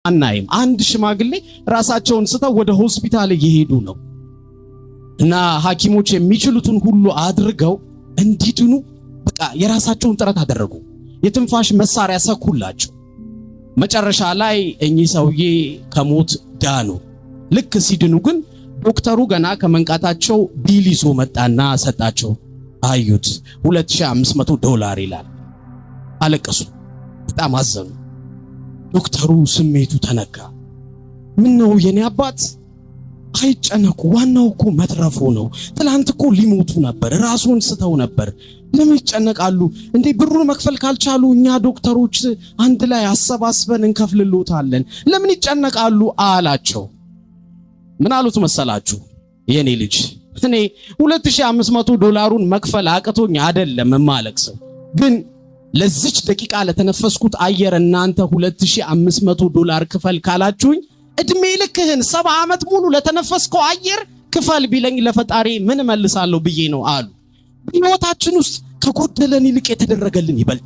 አናይም። አንድ ሽማግሌ ራሳቸውን ስተው ወደ ሆስፒታል እየሄዱ ነው እና ሐኪሞች የሚችሉትን ሁሉ አድርገው እንዲድኑ በቃ የራሳቸውን ጥረት አደረጉ። የትንፋሽ መሳሪያ ሰኩላቸው። መጨረሻ ላይ እኚህ ሰውዬ ከሞት ዳኑ። ልክ ሲድኑ ግን ዶክተሩ ገና ከመንቃታቸው ቢል ይዞ መጣና ሰጣቸው። አዩት። $2500 ይላል። አለቀሱ። በጣም አዘኑ። ዶክተሩ ስሜቱ ተነካ። ምን ነው የኔ አባት አይጨነቁ፣ ዋናው እኮ መትረፉ ነው። ትላንት እኮ ሊሞቱ ነበር፣ ራሱን ስተው ነበር። ለምን ይጨነቃሉ እንዴ? ብሩን መክፈል ካልቻሉ እኛ ዶክተሮች አንድ ላይ አሰባስበን እንከፍልሎታለን። ለምን ይጨነቃሉ አላቸው። ምን አሉት መሰላችሁ? የኔ ልጅ እኔ $2500 መክፈል አቅቶኝ አይደለም ማለቅሰው፣ ግን ለዚች ደቂቃ ለተነፈስኩት አየር እናንተ $2500 ክፈል ካላችሁኝ እድሜ ልክህን 70 ዓመት ሙሉ ለተነፈስከው አየር ክፈል ቢለኝ ለፈጣሪ ምን መልሳለሁ ብዬ ነው አሉ። በሕይወታችን ውስጥ ከጎደለን ይልቅ የተደረገልን ይበልጣል።